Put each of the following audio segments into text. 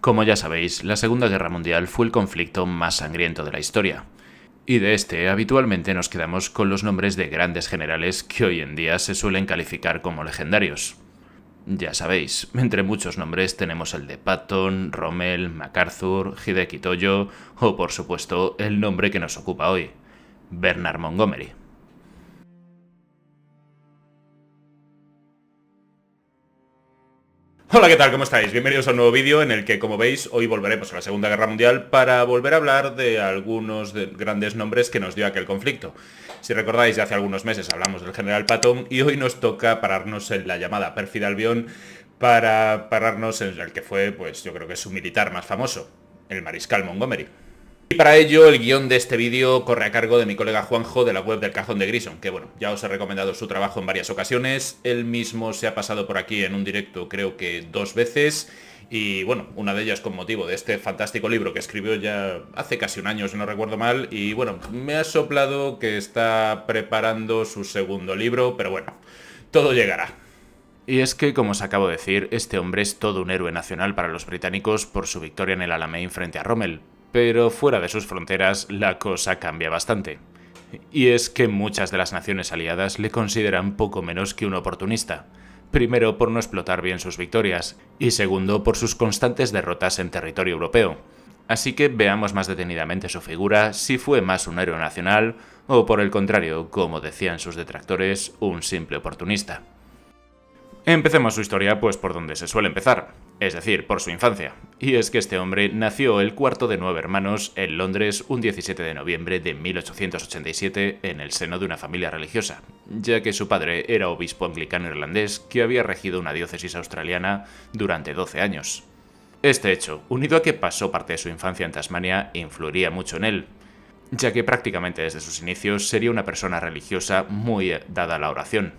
Como ya sabéis, la Segunda Guerra Mundial fue el conflicto más sangriento de la historia. Y de este habitualmente nos quedamos con los nombres de grandes generales que hoy en día se suelen calificar como legendarios. Ya sabéis, entre muchos nombres tenemos el de Patton, Rommel, MacArthur, Hideki Tojo o por supuesto el nombre que nos ocupa hoy, Bernard Montgomery. Hola, ¿qué tal? ¿Cómo estáis? Bienvenidos a un nuevo vídeo en el que, como veis, hoy volveremos a la Segunda Guerra Mundial para volver a hablar de algunos grandes nombres que nos dio aquel conflicto. Si recordáis, ya hace algunos meses hablamos del general Patton y hoy nos toca pararnos en la llamada pérfida Albión para pararnos en el que fue, pues yo creo que es su militar más famoso, el mariscal Montgomery. Y para ello el guión de este vídeo corre a cargo de mi colega Juanjo de la web del Cajón de Grison, que bueno, ya os he recomendado su trabajo en varias ocasiones, él mismo se ha pasado por aquí en un directo creo que 2 veces, y bueno, una de ellas con motivo de este fantástico libro que escribió ya hace casi un año, si no recuerdo mal, y bueno, me ha soplado que está preparando su segundo libro, pero bueno, todo llegará. Y es que, como os acabo de decir, este hombre es todo un héroe nacional para los británicos por su victoria en el Alamein frente a Rommel. Pero fuera de sus fronteras la cosa cambia bastante. Y es que muchas de las naciones aliadas le consideran poco menos que un oportunista. Primero por no explotar bien sus victorias, y segundo por sus constantes derrotas en territorio europeo. Así que veamos más detenidamente su figura, si fue más un héroe nacional, o por el contrario, como decían sus detractores, un simple oportunista. Empecemos su historia pues por donde se suele empezar, es decir, por su infancia. Y es que este hombre nació el cuarto de 9 hermanos en Londres un 17 de noviembre de 1887 en el seno de una familia religiosa, ya que su padre era obispo anglicano irlandés que había regido una diócesis australiana durante 12 años. Este hecho, unido a que pasó parte de su infancia en Tasmania, influiría mucho en él, ya que prácticamente desde sus inicios sería una persona religiosa muy dada a la oración.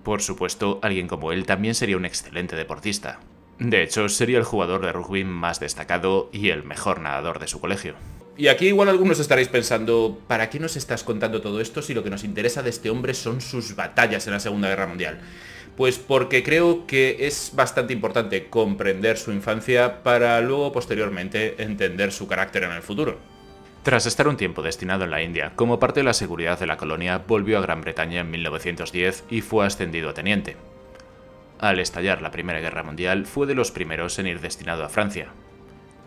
Por supuesto, alguien como él también sería un excelente deportista. De hecho, sería el jugador de rugby más destacado y el mejor nadador de su colegio. Y aquí igual algunos estaréis pensando, ¿para qué nos estás contando todo esto si lo que nos interesa de este hombre son sus batallas en la Segunda Guerra Mundial? Pues porque creo que es bastante importante comprender su infancia para luego posteriormente entender su carácter en el futuro. Tras estar un tiempo destinado en la India, como parte de la seguridad de la colonia, volvió a Gran Bretaña en 1910 y fue ascendido a teniente. Al estallar la Primera Guerra Mundial, fue de los primeros en ir destinado a Francia.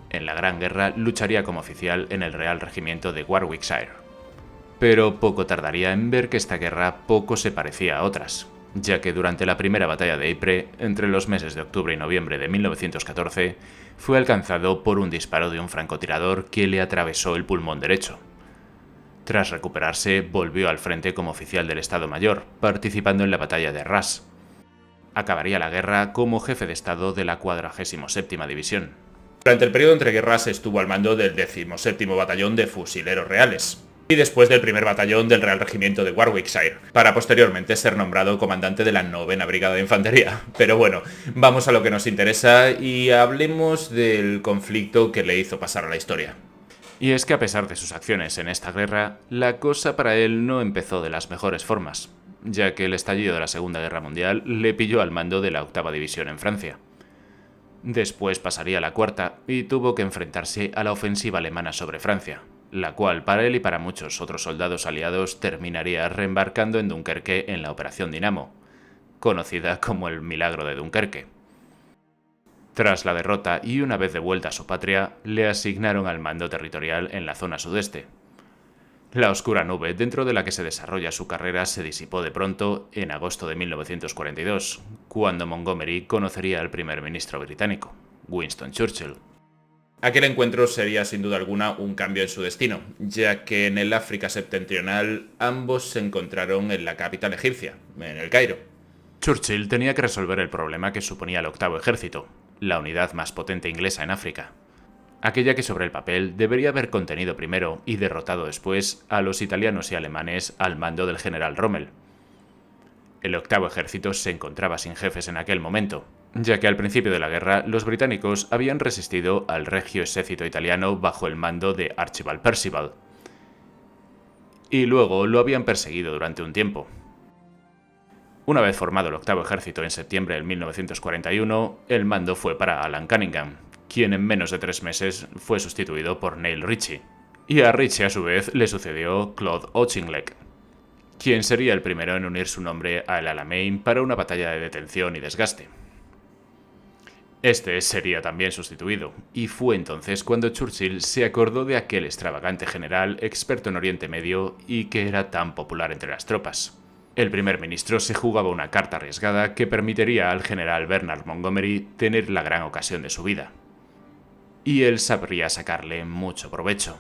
En la Gran Guerra lucharía como oficial en el Real Regimiento de Warwickshire. Pero poco tardaría en ver que esta guerra poco se parecía a otras, ya que durante la primera batalla de Ypres, entre los meses de octubre y noviembre de 1914, fue alcanzado por un disparo de un francotirador que le atravesó el pulmón derecho. Tras recuperarse, volvió al frente como oficial del Estado Mayor, participando en la batalla de Arras. Acabaría la guerra como jefe de Estado de la 47ª División. Durante el periodo entre guerras estuvo al mando del 17º Batallón de Fusileros Reales, y después del primer batallón del Real Regimiento de Warwickshire, para posteriormente ser nombrado comandante de la 9ª Brigada de Infantería. Pero bueno, vamos a lo que nos interesa y hablemos del conflicto que le hizo pasar a la historia. Y es que a pesar de sus acciones en esta guerra, la cosa para él no empezó de las mejores formas, ya que el estallido de la Segunda Guerra Mundial le pilló al mando de la 8ª División en Francia. Después pasaría a la 4ª y tuvo que enfrentarse a la ofensiva alemana sobre Francia, la cual para él y para muchos otros soldados aliados terminaría reembarcando en Dunkerque en la Operación Dinamo, conocida como el Milagro de Dunkerque. Tras la derrota y una vez de vuelta a su patria, le asignaron al mando territorial en la zona sudeste. La oscura nube dentro de la que se desarrolla su carrera se disipó de pronto en agosto de 1942, cuando Montgomery conocería al primer ministro británico, Winston Churchill. Aquel encuentro sería sin duda alguna un cambio en su destino, ya que en el África septentrional ambos se encontraron en la capital egipcia, en el Cairo. Churchill tenía que resolver el problema que suponía el 8º Ejército, la unidad más potente inglesa en África. Aquella que sobre el papel debería haber contenido primero y derrotado después a los italianos y alemanes al mando del general Rommel. El 8º Ejército se encontraba sin jefes en aquel momento, ya que al principio de la guerra los británicos habían resistido al Regio Esercito italiano bajo el mando de Archibald Percival, y luego lo habían perseguido durante un tiempo. Una vez formado el 8º Ejército en septiembre de 1941, el mando fue para Alan Cunningham, quien en menos de 3 meses fue sustituido por Neil Ritchie. Y a Ritchie a su vez le sucedió Claude Auchinleck, quien sería el primero en unir su nombre al Alamein para una batalla de detención y desgaste. Este sería también sustituido, y fue entonces cuando Churchill se acordó de aquel extravagante general experto en Oriente Medio y que era tan popular entre las tropas. El primer ministro se jugaba una carta arriesgada que permitiría al general Bernard Montgomery tener la gran ocasión de su vida. Y él sabría sacarle mucho provecho.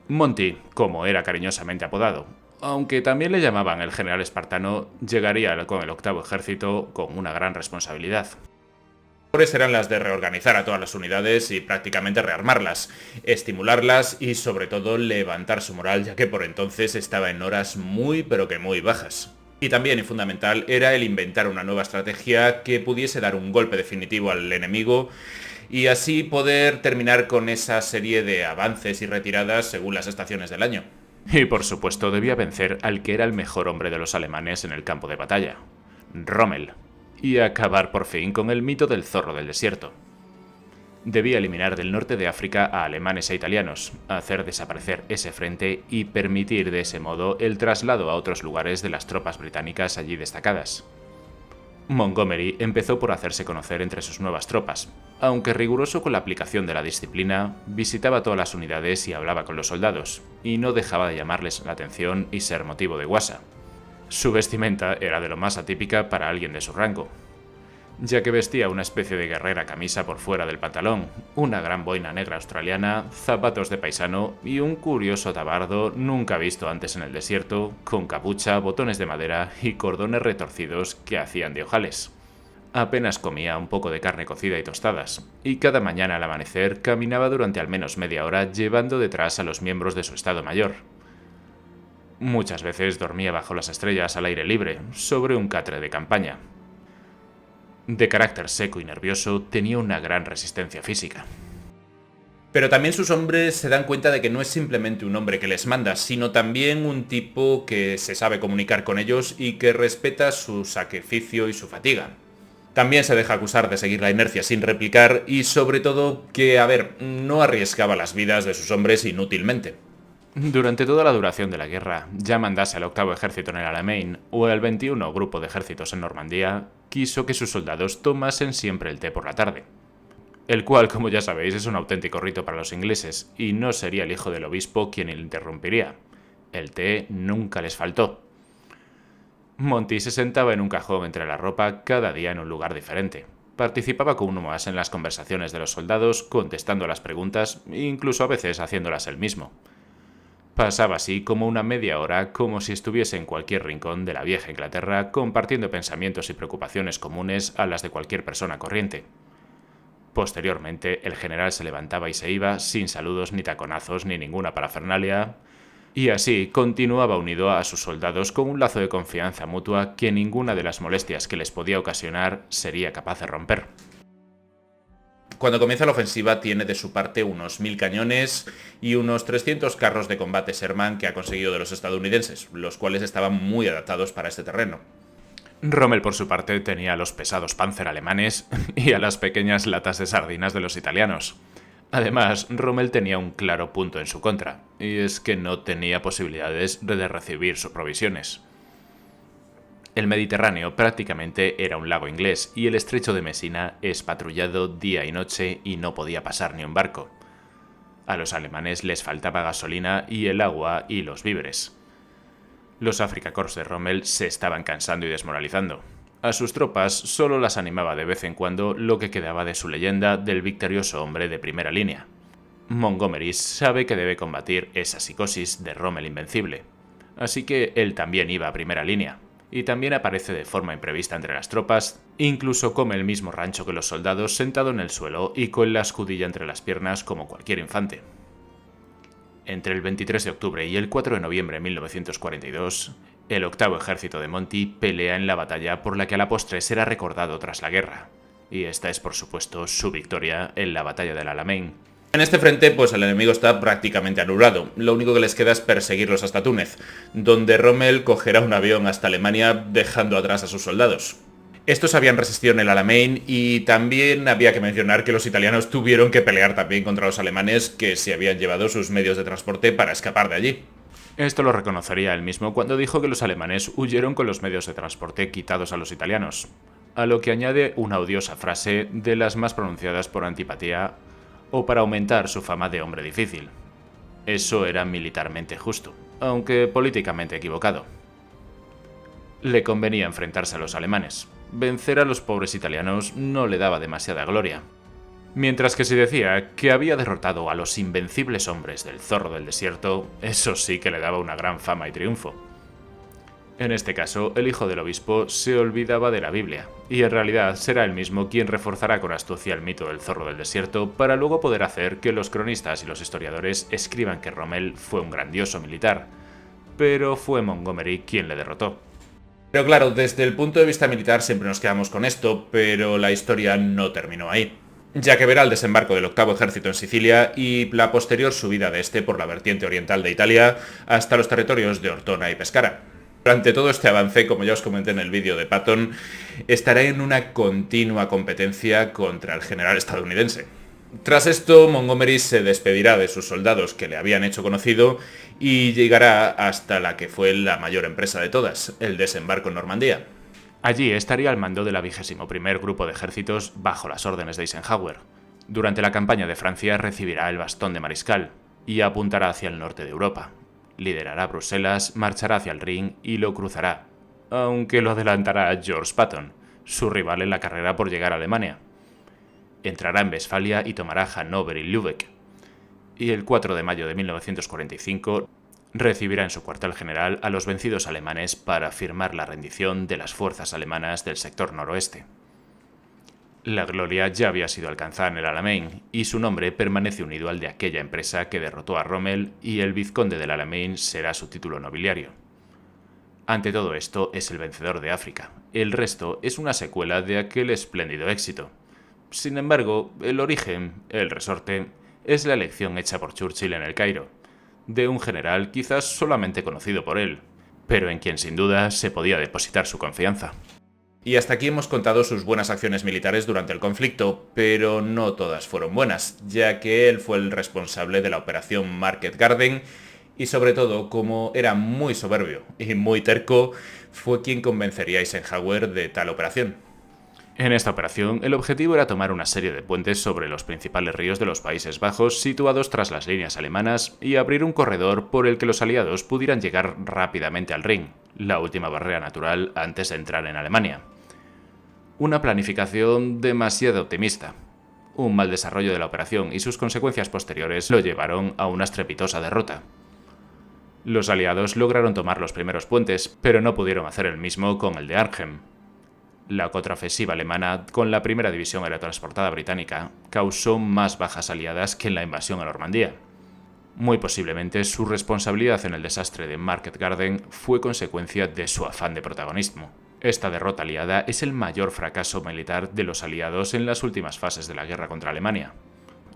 Monty, como era cariñosamente apodado, aunque también le llamaban el general espartano, llegaría con el octavo ejército con una gran responsabilidad. Las labores eran las de reorganizar a todas las unidades y prácticamente rearmarlas, estimularlas y sobre todo levantar su moral, ya que por entonces estaba en horas muy pero que muy bajas. Y también, y fundamental, era el inventar una nueva estrategia que pudiese dar un golpe definitivo al enemigo y así poder terminar con esa serie de avances y retiradas según las estaciones del año. Y por supuesto debía vencer al que era el mejor hombre de los alemanes en el campo de batalla, Rommel, y acabar por fin con el mito del zorro del desierto. Debía eliminar del norte de África a alemanes e italianos, hacer desaparecer ese frente y permitir de ese modo el traslado a otros lugares de las tropas británicas allí destacadas. Montgomery empezó por hacerse conocer entre sus nuevas tropas. Aunque riguroso con la aplicación de la disciplina, visitaba todas las unidades y hablaba con los soldados, y no dejaba de llamarles la atención y ser motivo de guasa. Su vestimenta era de lo más atípica para alguien de su rango, ya que vestía una especie de guerrera camisa por fuera del pantalón, una gran boina negra australiana, zapatos de paisano y un curioso tabardo nunca visto antes en el desierto, con capucha, botones de madera y cordones retorcidos que hacían de ojales. Apenas comía un poco de carne cocida y tostadas, y cada mañana al amanecer caminaba durante al menos media hora llevando detrás a los miembros de su Estado Mayor. Muchas veces dormía bajo las estrellas al aire libre, sobre un catre de campaña. De carácter seco y nervioso, tenía una gran resistencia física. Pero también sus hombres se dan cuenta de que no es simplemente un hombre que les manda, sino también un tipo que se sabe comunicar con ellos y que respeta su sacrificio y su fatiga. También se deja acusar de seguir la inercia sin replicar y sobre todo que, no arriesgaba las vidas de sus hombres inútilmente. Durante toda la duración de la guerra, ya mandase al octavo ejército en el Alamein o al 21 grupo de ejércitos en Normandía, quiso que sus soldados tomasen siempre el té por la tarde. El cual, como ya sabéis, es un auténtico rito para los ingleses, y no sería el hijo del obispo quien le interrumpiría. El té nunca les faltó. Monty se sentaba en un cajón entre la ropa cada día en un lugar diferente. Participaba con uno más en las conversaciones de los soldados, contestando a las preguntas e incluso a veces haciéndolas él mismo. Pasaba así como una media hora, como si estuviese en cualquier rincón de la vieja Inglaterra, compartiendo pensamientos y preocupaciones comunes a las de cualquier persona corriente. Posteriormente, el general se levantaba y se iba, sin saludos ni taconazos ni ninguna parafernalia, y así continuaba unido a sus soldados con un lazo de confianza mutua que ninguna de las molestias que les podía ocasionar sería capaz de romper. Cuando comienza la ofensiva tiene de su parte unos 1000 cañones y unos 300 carros de combate Sherman que ha conseguido de los estadounidenses, los cuales estaban muy adaptados para este terreno. Rommel, por su parte, tenía a los pesados Panzer alemanes y a las pequeñas latas de sardinas de los italianos. Además, Rommel tenía un claro punto en su contra, y es que no tenía posibilidades de recibir sus provisiones. El Mediterráneo prácticamente era un lago inglés y el estrecho de Messina es patrullado día y noche y no podía pasar ni un barco. A los alemanes les faltaba gasolina y el agua y los víveres. Los Afrika Korps de Rommel se estaban cansando y desmoralizando. A sus tropas solo las animaba de vez en cuando lo que quedaba de su leyenda del victorioso hombre de primera línea. Montgomery sabe que debe combatir esa psicosis de Rommel invencible, así que él también iba a primera línea. Y también aparece de forma imprevista entre las tropas, incluso come el mismo rancho que los soldados sentado en el suelo y con la escudilla entre las piernas como cualquier infante. Entre el 23 de octubre y el 4 de noviembre de 1942, el octavo ejército de Monty pelea en la batalla por la que a la postre será recordado tras la guerra, y esta es por supuesto su victoria en la batalla del Alamein. En este frente, el enemigo está prácticamente anulado. Lo único que les queda es perseguirlos hasta Túnez, donde Rommel cogerá un avión hasta Alemania dejando atrás a sus soldados. Estos habían resistido en el Alamein y también había que mencionar que los italianos tuvieron que pelear también contra los alemanes que se habían llevado sus medios de transporte para escapar de allí. Esto lo reconocería él mismo cuando dijo que los alemanes huyeron con los medios de transporte quitados a los italianos, a lo que añade una odiosa frase de las más pronunciadas por antipatía o para aumentar su fama de hombre difícil. Eso era militarmente justo, aunque políticamente equivocado. Le convenía enfrentarse a los alemanes. Vencer a los pobres italianos no le daba demasiada gloria. Mientras que si decía que había derrotado a los invencibles hombres del Zorro del Desierto, eso sí que le daba una gran fama y triunfo. En este caso, el hijo del obispo se olvidaba de la Biblia, y en realidad será él mismo quien reforzará con astucia el mito del Zorro del Desierto para luego poder hacer que los cronistas y los historiadores escriban que Rommel fue un grandioso militar, pero fue Montgomery quien le derrotó. Pero claro, desde el punto de vista militar siempre nos quedamos con esto, pero la historia no terminó ahí, ya que verá el desembarco del octavo ejército en Sicilia y la posterior subida de este por la vertiente oriental de Italia hasta los territorios de Ortona y Pescara. Durante todo este avance, como ya os comenté en el vídeo de Patton, estará en una continua competencia contra el general estadounidense. Tras esto, Montgomery se despedirá de sus soldados que le habían hecho conocido y llegará hasta la que fue la mayor empresa de todas, el desembarco en Normandía. Allí estaría al mando del 21º Grupo de Ejércitos bajo las órdenes de Eisenhower. Durante la campaña de Francia recibirá el bastón de mariscal y apuntará hacia el norte de Europa. Liderará Bruselas, marchará hacia el Rin y lo cruzará, aunque lo adelantará George Patton, su rival en la carrera por llegar a Alemania. Entrará en Westfalia y tomará Hannover y Lübeck. Y el 4 de mayo de 1945 recibirá en su cuartel general a los vencidos alemanes para firmar la rendición de las fuerzas alemanas del sector noroeste. La gloria ya había sido alcanzada en el Alamein y su nombre permanece unido al de aquella empresa que derrotó a Rommel y el vizconde del Alamein será su título nobiliario. Ante todo esto es el vencedor de África, el resto es una secuela de aquel espléndido éxito. Sin embargo, el origen, el resorte, es la elección hecha por Churchill en el Cairo, de un general quizás solamente conocido por él, pero en quien sin duda se podía depositar su confianza. Y hasta aquí hemos contado sus buenas acciones militares durante el conflicto, pero no todas fueron buenas, ya que él fue el responsable de la operación Market Garden y sobre todo, como era muy soberbio y muy terco, fue quien convencería a Eisenhower de tal operación. En esta operación, el objetivo era tomar una serie de puentes sobre los principales ríos de los Países Bajos situados tras las líneas alemanas y abrir un corredor por el que los aliados pudieran llegar rápidamente al Rin, la última barrera natural antes de entrar en Alemania. Una planificación demasiado optimista. Un mal desarrollo de la operación y sus consecuencias posteriores lo llevaron a una estrepitosa derrota. Los aliados lograron tomar los primeros puentes, pero no pudieron hacer el mismo con el de Arnhem. La contraofensiva alemana, con la primera división aerotransportada británica, causó más bajas aliadas que en la invasión a Normandía. Muy posiblemente su responsabilidad en el desastre de Market Garden fue consecuencia de su afán de protagonismo. Esta derrota aliada es el mayor fracaso militar de los aliados en las últimas fases de la guerra contra Alemania.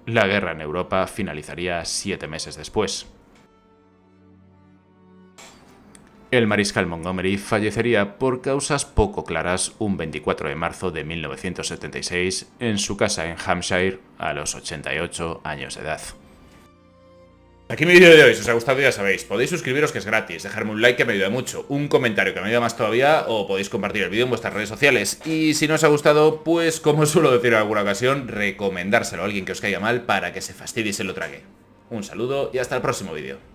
La guerra en Europa finalizaría 7 meses después. El mariscal Montgomery fallecería por causas poco claras un 24 de marzo de 1976 en su casa en Hampshire a los 88 años de edad. Aquí mi vídeo de hoy, si os ha gustado ya sabéis, podéis suscribiros que es gratis, dejarme un like que me ayuda mucho, un comentario que me ayuda más todavía o podéis compartir el vídeo en vuestras redes sociales y si no os ha gustado, pues como suelo decir en alguna ocasión, recomendárselo a alguien que os caiga mal para que se fastidie y se lo trague. Un saludo y hasta el próximo vídeo.